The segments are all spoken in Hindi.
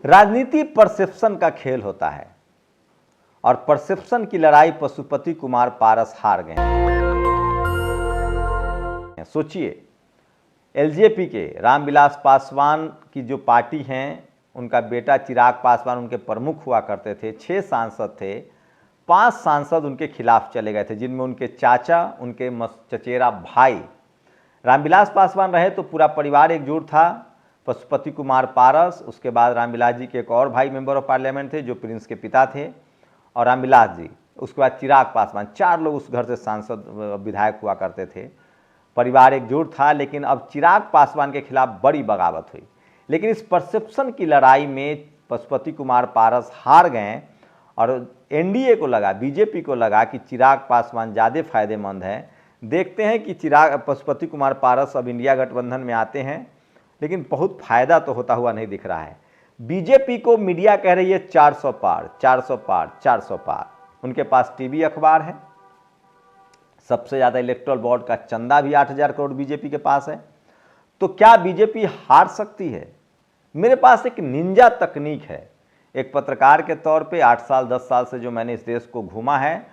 राजनीति परसेप्शन का खेल होता है और परसेप्शन की लड़ाई पशुपति कुमार पारस हार गए। सोचिए, एलजेपी के रामविलास पासवान की जो पार्टी हैं, उनका बेटा चिराग पासवान उनके प्रमुख हुआ करते थे। 6 सांसद थे, 5 सांसद उनके खिलाफ चले गए थे, जिनमें उनके चाचा, उनके चचेरा भाई रामविलास पासवान रहे तो पूरा परिवार एकजुट था। पशुपति कुमार पारस, उसके बाद रामविलास जी के एक और भाई मेंबर ऑफ पार्लियामेंट थे जो प्रिंस के पिता थे, और रामविलास जी, उसके बाद चिराग पासवान, 4 लोग उस घर से सांसद विधायक हुआ करते थे। परिवार एकजुट था, लेकिन अब चिराग पासवान के खिलाफ बड़ी बगावत हुई। लेकिन इस परसेप्शन की लड़ाई में पशुपति कुमार पारस हार गए और एनडीए को लगा, बीजेपी को लगा कि चिराग पासवान ज़्यादा फायदेमंद है। देखते हैं कि पशुपति कुमार पारस अब इंडिया गठबंधन में आते हैं, लेकिन बहुत फायदा तो होता हुआ नहीं दिख रहा है। बीजेपी को मीडिया कह रही है 400 पार, 400 पार, 400 पार। उनके पास टीवी अखबार है, सबसे ज़्यादा इलेक्टोरल बोर्ड का चंदा भी 8,000 करोड़ बीजेपी के पास है। तो क्या बीजेपी हार सकती है? मेरे पास एक निंजा तकनीक है। एक पत्रकार के तौर पे 8 साल 10 साल से जो मैंने इस देश को घूमा है,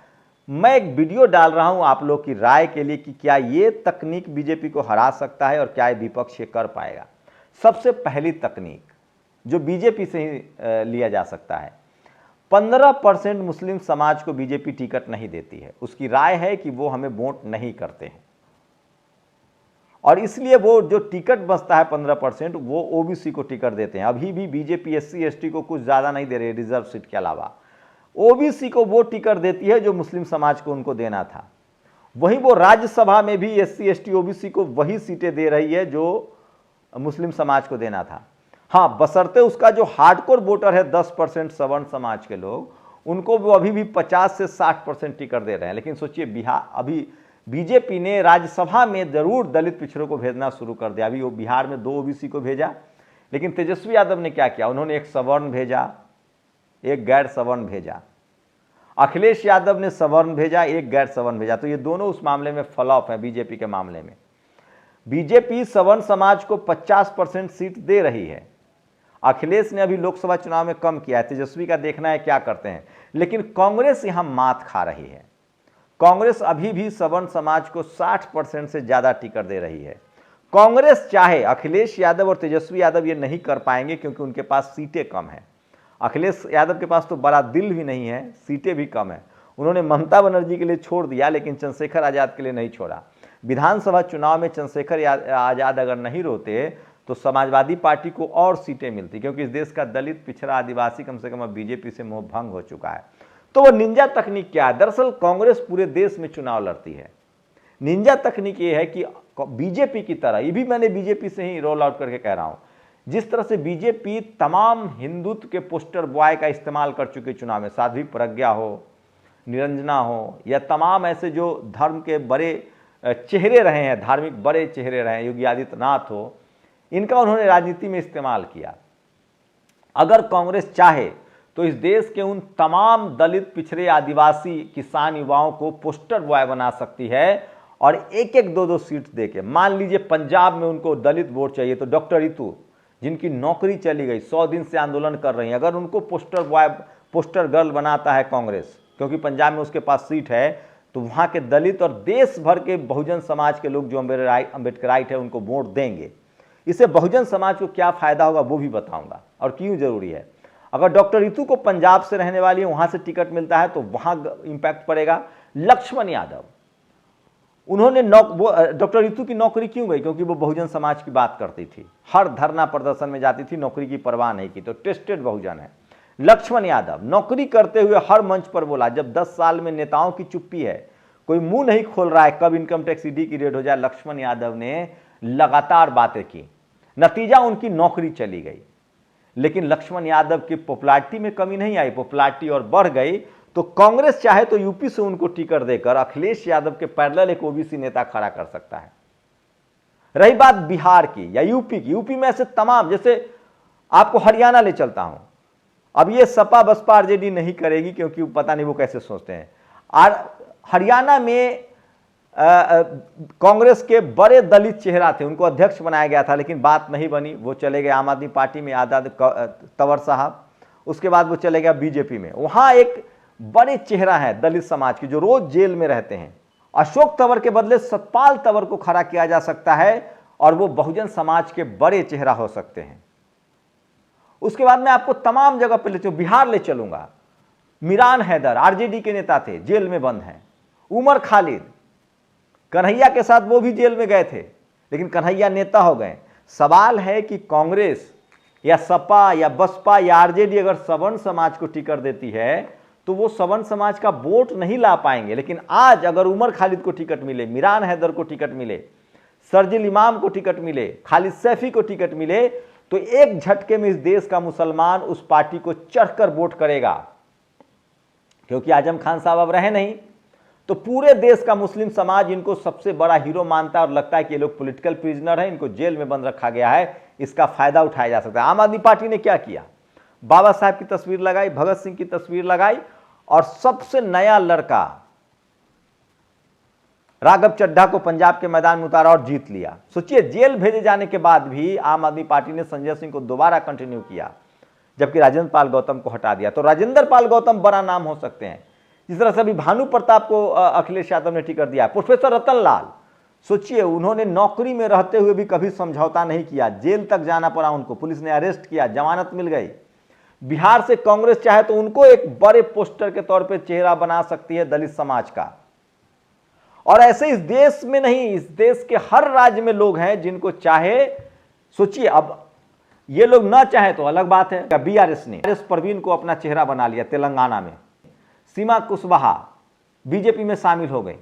मैं एक वीडियो डाल रहा हूं आप लोग की राय के लिए कि क्या ये तकनीक बीजेपी को हरा सकता है और क्या ये विपक्ष ये कर पाएगा। सबसे पहली तकनीक जो बीजेपी से ही लिया जा सकता है, 15% मुस्लिम समाज को बीजेपी टिकट नहीं देती है। उसकी राय है कि वो हमें वोट नहीं करते हैं और इसलिए वो जो टिकट बचता है 15%, वो ओबीसी को टिकट देते हैं। अभी भी बीजेपी एससी एसटी को कुछ ज़्यादा नहीं दे रही है, रिजर्व सीट के अलावा ओबीसी को वो टिकट देती है जो मुस्लिम समाज को उनको देना था। वहीं वो राज्यसभा में भी एससी एसटी ओबीसी को वही सीटें दे रही है जो मुस्लिम समाज को देना था। हाँ, बशर्ते उसका जो हार्डकोर वोटर है 10% सवर्ण समाज के लोग, उनको वो अभी भी 50 से 60% टिकट दे रहे हैं। लेकिन सोचिए, बिहार अभी बीजेपी ने राज्यसभा में जरूर दलित पिछड़ों को भेजना शुरू कर दिया। अभी वो बिहार में 2 ओबीसी को भेजा, लेकिन तेजस्वी यादव ने क्या किया, उन्होंने एक सवर्ण भेजा, एक गैर सवर्ण भेजा। अखिलेश यादव ने सवर्ण भेजा, एक गैर सवर्ण भेजा। तो ये दोनों उस मामले में फ्लॉप है। बीजेपी के मामले में बीजेपी सवर्ण समाज को 50% सीट दे रही है। अखिलेश ने अभी लोकसभा चुनाव में कम किया है, तेजस्वी का देखना है क्या करते हैं। लेकिन कांग्रेस यहां मात खा रही है। कांग्रेस अभी भी सवर्ण समाज को 60% से ज्यादा टिकट दे रही है। कांग्रेस चाहे, अखिलेश यादव और तेजस्वी यादव ये नहीं कर पाएंगे क्योंकि उनके पास सीटें कम है। अखिलेश यादव के पास तो बड़ा दिल भी नहीं है, सीटें भी कम है। उन्होंने ममता बनर्जी के लिए छोड़ दिया, लेकिन चंद्रशेखर आजाद के लिए नहीं छोड़ा। विधानसभा चुनाव में चंद्रशेखर आजाद अगर नहीं रोते तो समाजवादी पार्टी को और सीटें मिलती, क्योंकि इस देश का दलित, पिछड़ा, आदिवासी कम से कम अब बीजेपी से मोह भंग हो चुका है। तो वो निंजा तकनीक क्या है? दरअसल कांग्रेस पूरे देश में चुनाव लड़ती है। निंजा तकनीक ये है कि बीजेपी की तरह, ये भी मैंने बीजेपी से ही रोल आउट करके कह रहा हूं, जिस तरह से बीजेपी तमाम हिंदुत्व के पोस्टर बॉय का इस्तेमाल कर चुके चुनाव में, साध्वी प्रज्ञा हो, निरंजना हो, या तमाम ऐसे जो धर्म के बड़े चेहरे रहे हैं, धार्मिक बड़े चेहरे रहे हैं, योगी आदित्यनाथ हो, इनका उन्होंने राजनीति में इस्तेमाल किया। अगर कांग्रेस चाहे तो इस देश के उन तमाम दलित, पिछड़े, आदिवासी, किसान युवाओं को पोस्टर बॉय बना सकती है और एक एक 2-2 सीट देके। मान लीजिए पंजाब में उनको दलित वोट चाहिए, तो डॉक्टर रितु, जिनकी नौकरी चली गई, 100 दिन से आंदोलन कर रही हैं, अगर उनको पोस्टर बॉय, पोस्टर गर्ल बनाता है कांग्रेस, क्योंकि पंजाब में उसके पास सीट है, तो वहाँ के दलित और देश भर के बहुजन समाज के लोग जो अम्बेडकराइट है उनको वोट देंगे। इससे बहुजन समाज को क्या फायदा होगा वो भी बताऊंगा और क्यों जरूरी है। अगर डॉक्टर रितु को पंजाब से रहने वाली है, वहां से टिकट मिलता है, तो वहां इंपैक्ट पड़ेगा। लक्ष्मण यादव, उन्होंने डॉक्टर रितु की नौकरी क्यों गई? क्योंकि वो बहुजन समाज की बात करती थी, हर धरना प्रदर्शन में जाती थी, नौकरी की परवाह नहीं की, तो टेस्टेड बहुजन है। लक्ष्मण यादव नौकरी करते हुए हर मंच पर बोला, जब 10 साल में नेताओं की चुप्पी है, कोई मुंह नहीं खोल रहा है कब इनकम टैक्स ईडी की रेड हो जाए, लक्ष्मण यादव ने लगातार बातें की, नतीजा उनकी नौकरी चली गई। लेकिन लक्ष्मण यादव की पॉपुलैरिटी में कमी नहीं आई, पॉपुलैरिटी और बढ़ गई। तो कांग्रेस चाहे तो यूपी से उनको टिकट देकर अखिलेश यादव के पैरेलल एक ओबीसी नेता खड़ा कर सकता है। रही बात बिहार की या यूपी की, यूपी में ऐसे तमाम, जैसे आपको हरियाणा ले चलता हूं। अब ये सपा बसपा आरजेडी नहीं करेगी, क्योंकि पता नहीं वो कैसे सोचते हैं। और हरियाणा में कांग्रेस के बड़े दलित चेहरा थे, उनको अध्यक्ष बनाया गया था, लेकिन बात नहीं बनी, वो चले गए आम आदमी पार्टी में, आजाद तंवर साहब। उसके बाद वो चले गया बीजेपी में। वहां एक बड़े चेहरा है दलित समाज के जो रोज जेल में रहते हैं। अशोक तंवर के बदले सतपाल तंवर को खड़ा किया जा सकता है और वो बहुजन समाज के बड़े चेहरा हो सकते हैं। उसके बाद मैं आपको तमाम जगह पे ले चलूं, बिहार ले चलूंगा। मिरान हैदर आरजेडी के नेता थे, जेल में बंद हैं। उमर खालिद, कन्हैया के साथ वो भी जेल में गए थे, लेकिन कन्हैया नेता हो गए। सवाल है कि कांग्रेस या सपा या बसपा या आरजेडी अगर सवर्ण समाज को टिकट देती है तो वो सवर्ण समाज का वोट नहीं ला पाएंगे। लेकिन आज अगर उमर खालिद को टिकट मिले, मिरान हैदर को टिकट मिले, शर्जील इमाम को टिकट मिले, खालिद सैफी को टिकट मिले, तो एक झटके में इस देश का मुसलमान उस पार्टी को चढ़कर वोट करेगा। क्योंकि आजम खान साहब अब रहे नहीं, तो पूरे देश का मुस्लिम समाज इनको सबसे बड़ा हीरो मानता है और लगता है कि ये लोग पॉलिटिकल प्रिजनर हैं, इनको जेल में बंद रखा गया है, इसका फायदा उठाया जा सकता है। आम आदमी पार्टी ने क्या किया? बाबा साहब की तस्वीर लगाई, भगत सिंह की तस्वीर लगाई और सबसे नया लड़का राघव चड्ढा को पंजाब के मैदान में उतारा और जीत लिया। सोचिए, जेल भेजे जाने के बाद भी आम आदमी पार्टी ने संजय सिंह को दोबारा कंटिन्यू किया, जबकि राजेंद्र पाल गौतम को हटा दिया। तो राजेंद्र पाल गौतम बड़ा नाम हो सकते हैं, जिस तरह से अभी भानु प्रताप को अखिलेश यादव ने टिकट दिया। प्रोफेसर रतन लाल, सोचिए, उन्होंने नौकरी में रहते हुए भी कभी समझौता नहीं किया, जेल तक जाना पड़ा उनको, पुलिस ने अरेस्ट किया, जमानत मिल गई। बिहार से कांग्रेस चाहे तो उनको एक बड़े पोस्टर के तौर पे चेहरा बना सकती है दलित समाज का। और ऐसे इस देश में नहीं, इस देश के हर राज्य में लोग हैं जिनको चाहे, सोचिए, अब ये लोग ना चाहे तो अलग बात है। बीआरएस ने परवीन को अपना चेहरा बना लिया तेलंगाना में। सीमा कुशवाहा बीजेपी में शामिल हो गई।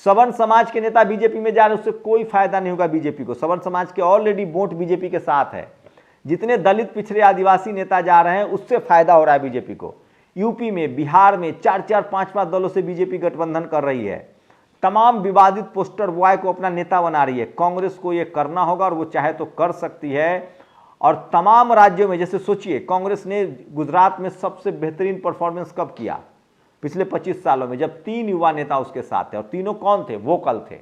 सवर्ण समाज के नेता बीजेपी में जा रहे, उससे कोई फायदा नहीं होगा बीजेपी को। सवर्ण समाज के ऑलरेडी वोट बीजेपी के साथ है। जितने दलित पिछड़े आदिवासी नेता जा रहे हैं उससे फायदा हो रहा है बीजेपी को। यूपी में, बिहार में 4-4, 5-5 दलों से बीजेपी गठबंधन कर रही है। तमाम विवादित पोस्टर बॉय को अपना नेता बना रही है। कांग्रेस को यह करना होगा और वो चाहे तो कर सकती है। और तमाम राज्यों में, जैसे सोचिए, कांग्रेस ने गुजरात में सबसे बेहतरीन परफॉर्मेंस कब किया? पिछले 25 सालों में, जब 3 युवा नेता उसके साथ थे। और तीनों कौन थे? वोकल थे।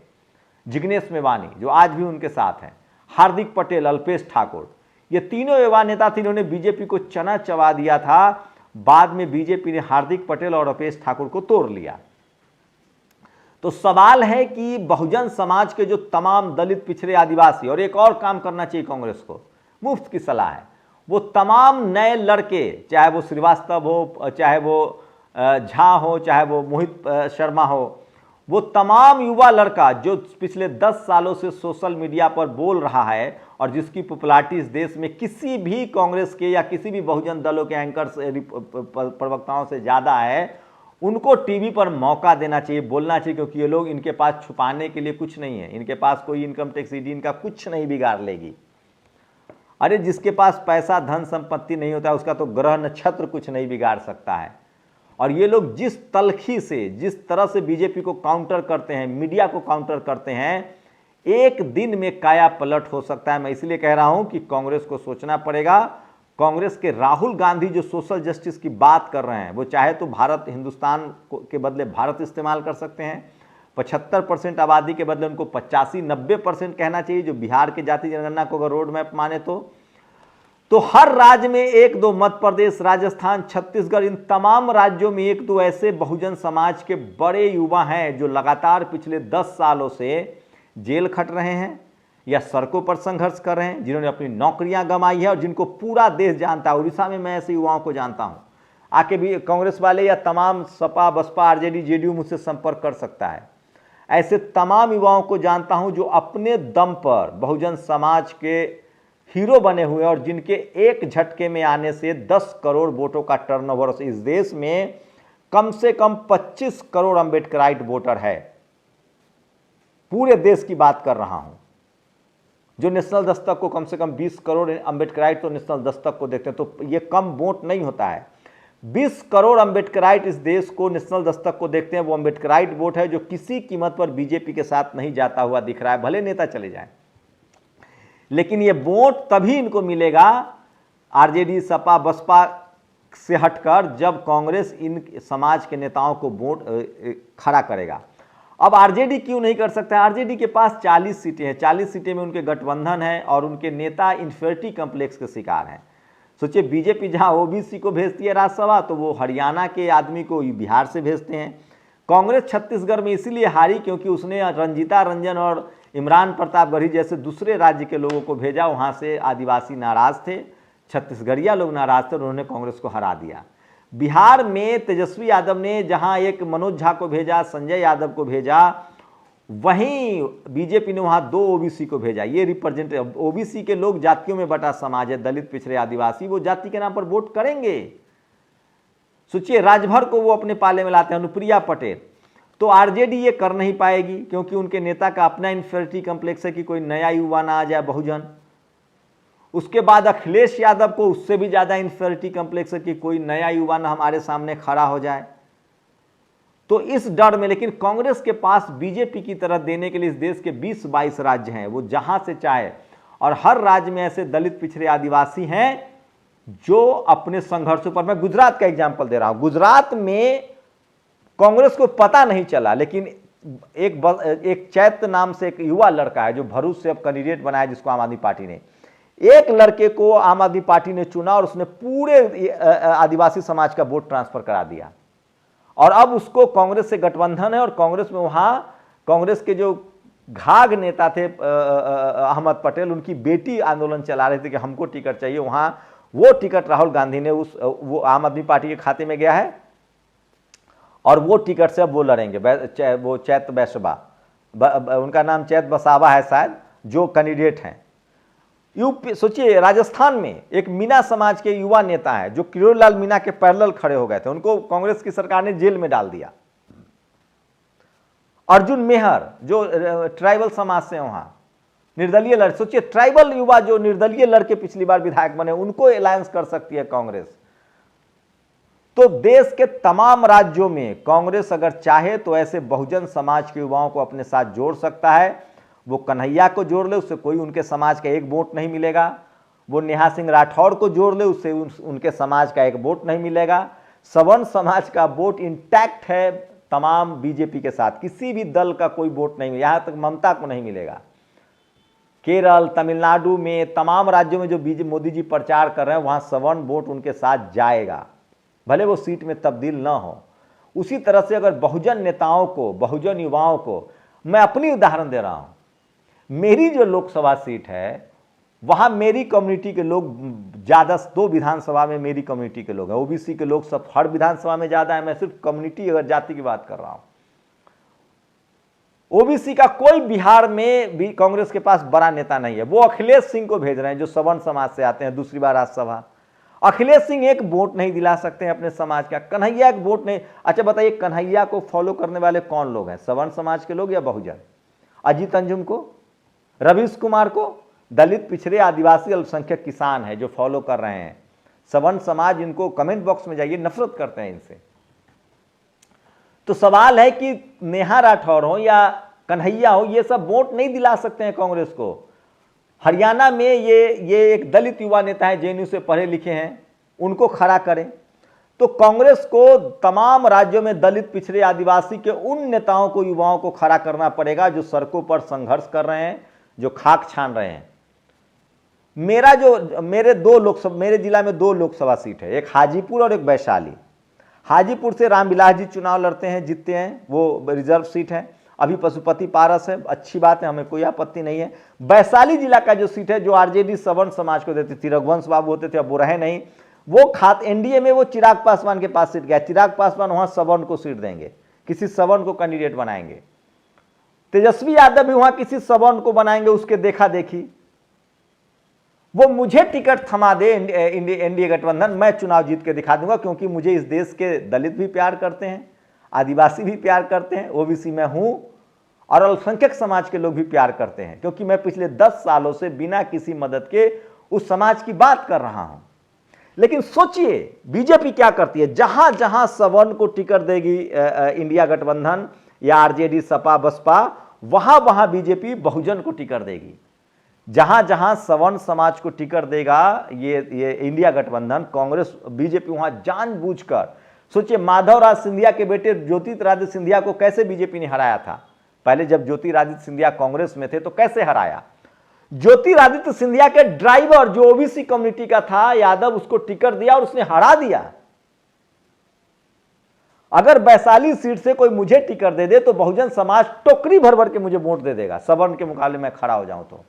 जिग्नेश मेवानी, जो आज भी उनके साथ हैं, हार्दिक पटेल, अल्पेश ठाकुर, ये तीनों युवा नेता थे, इन्होंने बीजेपी को चना चबा दिया था। बाद में बीजेपी ने हार्दिक पटेल और अल्पेश ठाकुर को तोड़ लिया। तो सवाल है कि बहुजन समाज के जो तमाम दलित पिछड़े आदिवासी, और एक और काम करना चाहिए कांग्रेस को, मुफ्त की सलाह है, वो तमाम नए लड़के, चाहे वो श्रीवास्तव हो, चाहे वो झा हो, चाहे वो मोहित शर्मा हो, वो तमाम युवा लड़का जो पिछले 10 सालों से सोशल मीडिया पर बोल रहा है और जिसकी पॉपुलैरिटी इस देश में किसी भी कांग्रेस के या किसी भी बहुजन दलों के एंकर प्रवक्ताओं से ज़्यादा है, उनको टीवी पर मौका देना चाहिए, बोलना चाहिए। क्योंकि ये लोग, इनके पास छुपाने के लिए कुछ नहीं है, इनके पास कोई इनकम टैक्स ईडी इनका कुछ नहीं बिगाड़ लेगी। अरे जिसके पास पैसा धन संपत्ति नहीं होता है उसका तो ग्रह नक्षत्र कुछ नहीं बिगाड़ सकता है। और ये लोग जिस तलखी से, जिस तरह से बीजेपी को काउंटर करते हैं, मीडिया को काउंटर करते हैं, एक दिन में काया पलट हो सकता है। मैं इसलिए कह रहा हूं कि कांग्रेस को सोचना पड़ेगा। कांग्रेस के राहुल गांधी जो सोशल जस्टिस की बात कर रहे हैं, वो चाहे तो भारत, हिंदुस्तान के बदले भारत इस्तेमाल कर सकते हैं। 75% आबादी के बदले उनको 85-90% कहना चाहिए, जो बिहार के जाति जनगणना को अगर रोड मैप माने तो हर राज्य में 1-2, मध्य प्रदेश, राजस्थान, छत्तीसगढ़, इन तमाम राज्यों में 1-2 ऐसे बहुजन समाज के बड़े युवा हैं जो लगातार पिछले 10 सालों से जेल खट रहे हैं या सड़कों पर संघर्ष कर रहे हैं, जिन्होंने अपनी नौकरियां गंवाई है और जिनको पूरा देश जानता है। उड़ीसा में मैं ऐसे युवाओं को जानता हूं। आके भी कांग्रेस वाले या तमाम सपा, बसपा, आरजेडी, जेडीयू मुझसे संपर्क कर सकता है। ऐसे तमाम युवाओं को जानता हूं जो अपने दम पर बहुजन समाज के हीरो बने हुए और जिनके एक झटके में आने से 10 करोड़ वोटों का टर्नओवर, इस देश में कम से कम 25 करोड़ अंबेडकराइट वोटर है। पूरे देश की बात कर रहा हूं। जो नेशनल दस्तक को, कम से कम 20 करोड़ अंबेडकराइट तो नेशनल दस्तक को देखते हैं, तो ये कम वोट नहीं होता है। 20 करोड़ अंबेडकराइट इस देश को नेशनल दस्तक को देखते हैं। वो अंबेडकराइट वोट है जो किसी कीमत पर बीजेपी के साथ नहीं जाता हुआ दिख रहा है, भले नेता चले जाएं। लेकिन ये वोट तभी इनको मिलेगा आरजेडी, सपा, बसपा से हटकर, जब कांग्रेस इन समाज के नेताओं को वोट खड़ा करेगा। अब आरजेडी क्यों नहीं कर सकता है? आरजेडी के पास 40 सीटें हैं, 40 सीटें में उनके गठबंधन है और उनके नेता इन्फिनिटी कॉम्प्लेक्स के शिकार हैं। सोचिए, बीजेपी जहां ओबीसी को भेजती है राज्यसभा तो वो हरियाणा के आदमी को बिहार से भेजते हैं। कांग्रेस छत्तीसगढ़ में इसीलिए हारी क्योंकि उसने रंजीता रंजन और इमरान प्रतापगढ़ी जैसे दूसरे राज्य के लोगों को भेजा, वहां से आदिवासी नाराज थे, छत्तीसगढ़िया लोग नाराज थे, उन्होंने कांग्रेस को हरा दिया। बिहार में तेजस्वी यादव ने जहां एक मनोज झा को भेजा, संजय यादव को भेजा, वहीं बीजेपी ने वहां 2 ओबीसी को भेजा। ये रिप्रेजेंटेटिव ओबीसी के लोग जातियों में बटा समाज है, दलित, पिछड़े, आदिवासी, वो जाति के नाम पर वोट करेंगे। सोचिए, राजभर को वो अपने पाले में लाते हैं, अनुप्रिया पटेल। तो आरजेडी ये कर नहीं पाएगी क्योंकि उनके नेता का अपना इन्फिनिटी कॉम्प्लेक्स है कि कोई नया युवा ना आ जाए बहुजन। उसके बाद अखिलेश यादव को उससे भी ज्यादा इन्फिनिटी कॉम्प्लेक्स है कि कोई नया युवा ना हमारे सामने खड़ा हो जाए। तो इस डर में, लेकिन कांग्रेस के पास बीजेपी की तरह देने के लिए इस देश के 20-22 राज्य हैं, वो जहां से चाहे, और हर राज्य में ऐसे दलित, पिछड़े, आदिवासी हैं जो अपने संघर्षों पर, मैं गुजरात का एग्जांपल दे रहा हूं। गुजरात में कांग्रेस को पता नहीं चला, लेकिन एक चैत्र नाम से एक युवा लड़का है जो भरूच से अब कैंडिडेट बनाया, जिसको आम आदमी पार्टी ने, एक लड़के को आम आदमी पार्टी ने चुना और उसने पूरे आदिवासी समाज का वोट ट्रांसफर करा दिया। और अब उसको कांग्रेस से गठबंधन है और कांग्रेस में वहां कांग्रेस के जो घाघ नेता थे अहमद पटेल, उनकी बेटी आंदोलन चला रही थी कि हमको टिकट चाहिए। वहां वो टिकट राहुल गांधी ने वो आम आदमी पार्टी के खाते में गया है और वो टिकट से अब वो लड़ेंगे। वो चैत वैश्यवा, उनका नाम चैत वसावा है शायद, जो कैंडिडेट हैं। यूपी, सोचिए, राजस्थान में एक मीना समाज के युवा नेता है जो किरोड़ीलाल मीना के पैरेलल खड़े हो गए थे, उनको कांग्रेस की सरकार ने जेल में डाल दिया। अर्जुन मेहर जो ट्राइबल समाज से वहां निर्दलीय लड़, सोचिए ट्राइबल युवा जो निर्दलीय लड़के पिछली बार विधायक बने, उनको अलायंस कर सकती है कांग्रेस। तो देश के तमाम राज्यों में कांग्रेस अगर चाहे तो ऐसे बहुजन समाज के युवाओं को अपने साथ जोड़ सकता है। वो कन्हैया को जोड़ ले, उससे कोई उनके समाज का एक वोट नहीं मिलेगा। वो नेहा सिंह राठौड़ को जोड़ ले, उससे उनके समाज का एक वोट नहीं मिलेगा। सवर्ण समाज का वोट इंटैक्ट है तमाम बीजेपी के साथ, किसी भी दल का कोई वोट नहीं मिलेगा, यहां तक ममता को नहीं मिलेगा। केरल, तमिलनाडु में, तमाम राज्यों में जो मोदी जी प्रचार कर रहे हैं, वहां सवर्ण वोट उनके साथ जाएगा, भले वो सीट में तब्दील ना हो। उसी तरह से अगर बहुजन नेताओं को, बहुजन युवाओं को, मैं अपनी उदाहरण दे रहा हूं, मेरी जो लोकसभा सीट है वहां मेरी कम्युनिटी के लोग ज्यादा, 2 विधानसभा में मेरी कम्युनिटी के लोग हैं, ओबीसी के लोग सब हर विधानसभा में ज्यादा है। मैं सिर्फ कम्युनिटी, अगर जाति की बात कर रहा हूं, ओबीसी का कोई बिहार में भी कांग्रेस के पास बड़ा नेता नहीं है। वो अखिलेश सिंह को भेज रहे हैं जो सवर्ण समाज से आते हैं, दूसरी बार राज्यसभा। अखिलेश सिंह एक वोट नहीं दिला सकते हैं अपने समाज का, कन्हैया एक वोट नहीं। अच्छा बताइए, कन्हैया को फॉलो करने वाले कौन लोग हैं, सवर्ण समाज के लोग या बहुजन? अजीत अंजुम को, रवीश कुमार को, दलित, पिछड़े, आदिवासी, अल्पसंख्यक, किसान है जो फॉलो कर रहे हैं। सवर्ण समाज, इनको कमेंट बॉक्स में जाइए, नफरत करते हैं इनसे। तो सवाल है कि नेहा राठौर हो या कन्हैया हो, ये सब वोट नहीं दिला सकते हैं कांग्रेस को। हरियाणा में ये एक दलित युवा नेता है, जेएनयू से पढ़े लिखे हैं, उनको खड़ा करें। तो कांग्रेस को तमाम राज्यों में दलित, पिछड़े, आदिवासी के उन नेताओं को, युवाओं को खड़ा करना पड़ेगा जो सड़कों पर संघर्ष कर रहे हैं, जो खाक छान रहे हैं। मेरे जिला में 2 लोकसभा सीट है, एक हाजीपुर और एक वैशाली। हाजीपुर से रामविलास जी चुनाव लड़ते हैं, जीतते हैं, वो रिजर्व सीट है। अभी पशुपति पारस है, अच्छी बात है, हमें कोई आपत्ति नहीं है। वैशाली जिला का जो सीट है, जो आरजेडी सवर्ण समाज को देती थी, रघुवंश बाबू होते थे, अब वो रहे नहीं, वो एनडीए में वो चिराग पासवान के पास सीट गया। चिराग पासवान वहां सवर्ण को सीट देंगे, किसी सवर्ण को कैंडिडेट बनाएंगे। तेजस्वी यादव भी वहां किसी सवर्ण को बनाएंगे, उसके देखा देखी। वो मुझे टिकट थमा दे एनडीए गठबंधन, मैं चुनाव जीत के दिखा दूंगा, क्योंकि मुझे इस देश के दलित भी प्यार करते हैं, आदिवासी भी प्यार करते हैं, ओबीसी में हूं, और अल्पसंख्यक समाज के लोग भी प्यार करते हैं, क्योंकि मैं पिछले 10 सालों से बिना किसी मदद के उस समाज की बात कर रहा हूं। लेकिन सोचिए बीजेपी क्या करती है, जहां जहां सवर्ण को टिकट देगी इंडिया गठबंधन या आरजेडी, सपा, बसपा, वहां वहां बीजेपी बहुजन को टिकट देगी। जहां जहां सवर्ण समाज को टिकट देगा ये इंडिया गठबंधन, कांग्रेस, बीजेपी वहां जानबूझकर सोचिए माधवराज सिंधिया के बेटे ज्योतिरादित्य सिंधिया को कैसे बीजेपी ने हराया था। पहले जब ज्योतिरादित्य सिंधिया कांग्रेस में थे तो कैसे हराया। ज्योतिरादित्य सिंधिया के ड्राइवर जो ओबीसी कम्युनिटी का था यादव, उसको टिकट दिया और उसने हरा दिया। अगर वैशाली सीट से कोई मुझे टिकट दे दे तो बहुजन समाज टोकरी भर भर के मुझे वोट दे देगा। सवर्ण के मुकाबले में खड़ा हो जाऊं तो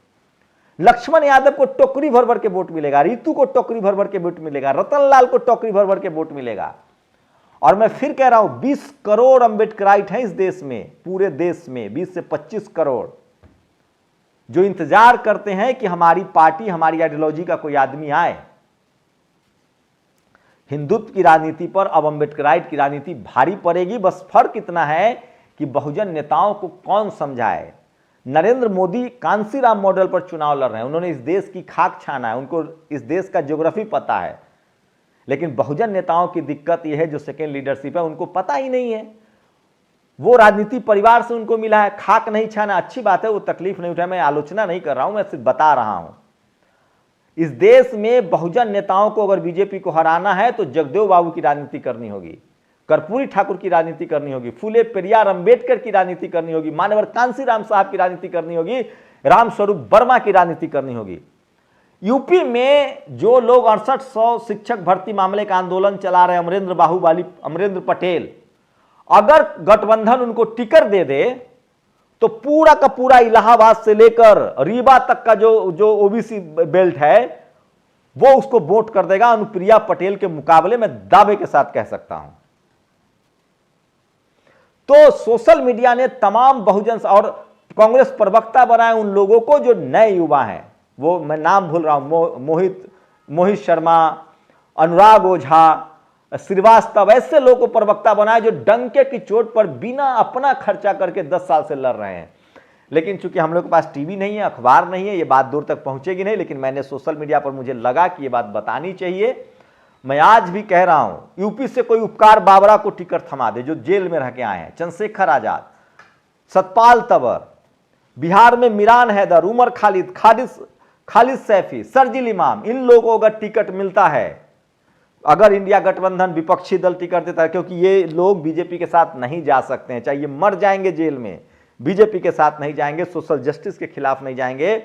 लक्ष्मण यादव को टोकरी भर भर के वोट मिलेगा, रितु को टोकरी भर भर के वोट मिलेगा, रतन लाल को टोकरी भर भर के वोट मिलेगा। और मैं फिर कह रहा हूं 20 करोड़ अंबेडकराइट हैं इस देश में, पूरे देश में 20 से 25 करोड़ जो इंतजार करते हैं कि हमारी पार्टी, हमारी आइडियोलॉजी का कोई आदमी आए। हिंदुत्व की राजनीति पर अब अंबेडकराइट की राजनीति भारी पड़ेगी। बस फर्क इतना है कि बहुजन नेताओं को कौन समझाए। नरेंद्र मोदी कांसीराम मॉडल पर चुनाव लड़ रहे हैं, उन्होंने इस देश की खाक छाना है, उनको इस देश का ज्योग्राफी पता है। लेकिन बहुजन नेताओं की दिक्कत यह है जो सेकेंड लीडरशिप है उनको पता ही नहीं है। वो राजनीति परिवार से उनको मिला है, खाक नहीं छाना। अच्छी बात है, वो तकलीफ नहीं उठाए, मैं आलोचना नहीं कर रहा हूं, मैं सिर्फ बता रहा हूं। इस देश में बहुजन नेताओं को अगर बीजेपी को हराना है तो जगदेव बाबू की राजनीति करनी होगी, कर्पूरी ठाकुर की राजनीति करनी होगी, फूले पेरियार अंबेडकर की राजनीति करनी होगी, मानवर कांसीराम साहब की राजनीति करनी होगी, रामस्वरूप वर्मा की राजनीति करनी होगी। यूपी में जो लोग 6800 शिक्षक भर्ती मामले का आंदोलन चला रहे अमरेंद्र बाहुबली, अमरेंद्र पटेल, अगर गठबंधन उनको टिकट दे दे तो पूरा का पूरा इलाहाबाद से लेकर रीवा तक का जो ओबीसी बेल्ट है वो उसको वोट कर देगा अनुप्रिया पटेल के मुकाबले, मैं दावे के साथ कह सकता हूं। तो सोशल मीडिया ने तमाम बहुजन और कांग्रेस प्रवक्ता बनाए उन लोगों को जो नए युवा हैं, वो मैं नाम भूल रहा हूं, मोहित शर्मा, अनुराग ओझा, श्रीवास्तव, ऐसे लोगों को प्रवक्ता बनाए जो डंके की चोट पर बिना अपना खर्चा करके 10 साल से लड़ रहे हैं। लेकिन चूंकि हम लोग के पास टीवी नहीं है, अखबार नहीं है, ये बात दूर तक पहुंचेगी नहीं। लेकिन मैंने सोशल मीडिया पर मुझे लगा कि ये बात बतानी चाहिए। मैं आज भी कह रहा हूं, यूपी से कोई उपकार बाबरा को टिकट थमा दे जो जेल में रह के आए हैं, चंद्रशेखर आजाद, सतपाल तंवर, बिहार में मिरान हैदर, उमर खालिद, खालिद सैफी, शर्जील इमाम, इन लोगों को अगर टिकट मिलता है, अगर इंडिया गठबंधन विपक्षी दल टिकट देता है, क्योंकि ये लोग बीजेपी के साथ नहीं जा सकते हैं, चाहे ये मर जाएंगे जेल में, बीजेपी के साथ नहीं जाएंगे, सोशल जस्टिस के खिलाफ नहीं जाएंगे।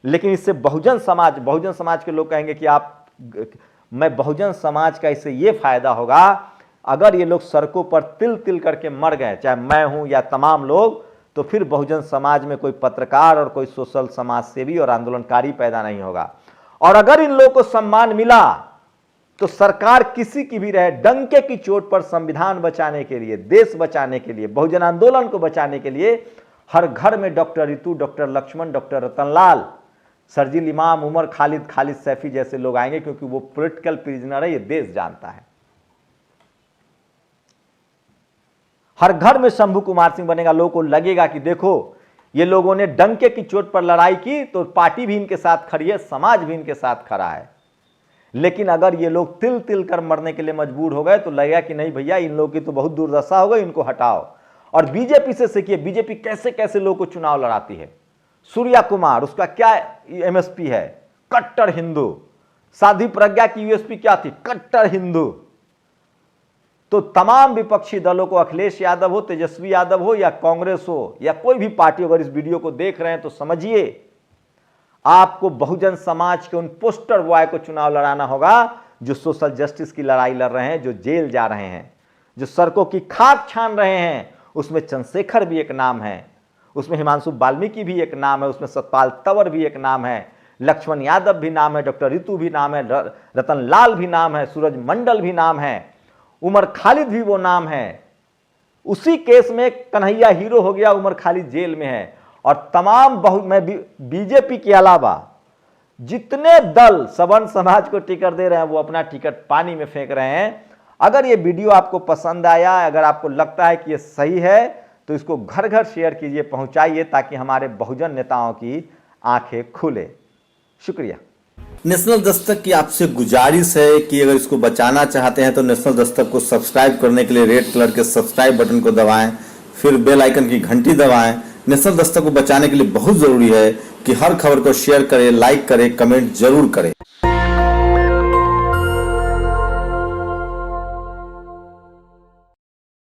लेकिन इससे बहुजन समाज के लोग कहेंगे कि मैं बहुजन समाज का इससे ये फायदा होगा, अगर ये लोग सड़कों पर तिल तिल करके मर गए, चाहे मैं हूं या तमाम लोग, तो फिर बहुजन समाज में कोई पत्रकार और कोई सोशल समाज सेवी और आंदोलनकारी पैदा नहीं होगा। और अगर इन लोगों को सम्मान मिला तो सरकार किसी की भी रहे, डंके की चोट पर संविधान बचाने के लिए, देश बचाने के लिए, बहुजन आंदोलन को बचाने के लिए हर घर में doctor Ritu, doctor Lakshman, doctor Ratanlal, Sharjeel Imam, Umar Khalid, Khalid Saifi जैसे लोग आएंगे, क्योंकि वो पॉलिटिकल प्रिजनर है, ये देश जानता है। हर घर में शंभू कुमार सिंह बनेगा। लोगों को लगेगा कि देखो ये लोगों ने डंके की चोट पर लड़ाई की तो पार्टी भी इनके साथ खड़ी है, समाज भी इनके साथ खड़ा है। लेकिन अगर ये लोग तिल तिल कर मरने के लिए मजबूर हो गए तो लगेगा कि नहीं भैया, इन लोगों की तो बहुत दुर्दशा हो गई, इनको हटाओ। और बीजेपी से सीखिए, बीजेपी कैसे कैसे लोगों को चुनाव लड़ाती है। सूर्या कुमार, उसका क्या एमएसपी है? कट्टर हिंदू। साध्वी प्रज्ञा की यूएसपी क्या थी? कट्टर हिंदू। तो तमाम विपक्षी दलों को, अखिलेश यादव हो, तेजस्वी यादव हो या कांग्रेस हो या कोई भी पार्टी, अगर इस वीडियो को देख रहे हैं तो समझिए आपको बहुजन समाज के उन पोस्टर बॉय को चुनाव लड़ाना होगा जो सोशल जस्टिस की लड़ाई लड़ रहे हैं, जो जेल जा रहे हैं, जो सड़कों की खाक छान रहे हैं। उसमें चंद्रशेखर भी एक नाम है, उसमें हिमांशु वाल्मीकि भी एक नाम है, उसमें सतपाल तंवर भी एक नाम है, लक्ष्मण यादव भी नाम है, डॉक्टर रितु भी नाम है, रतन लाल भी नाम है, सूरज मंडल भी नाम है, उमर खालिद भी वो नाम है। उसी केस में कन्हैया हीरो हो गया, उमर खालिद जेल में है। और तमाम बीजेपी के अलावा जितने दल सवर्ण समाज को टिकट दे रहे हैं वो अपना टिकट पानी में फेंक रहे हैं। अगर ये वीडियो आपको पसंद आया, अगर आपको लगता है कि ये सही है तो इसको घर घर शेयर कीजिए, पहुंचाइए, ताकि हमारे बहुजन नेताओं की आंखें खुले। शुक्रिया। नेशनल दस्तक की आपसे गुजारिश है कि अगर इसको बचाना चाहते हैं तो नेशनल दस्तक को सब्सक्राइब करने के लिए रेड कलर के सब्सक्राइब बटन को दबाएं, फिर बेल आइकन की घंटी दबाएं। नेशनल दस्तक को बचाने के लिए बहुत जरूरी है कि हर खबर को शेयर करें, लाइक करें, कमेंट जरूर करें।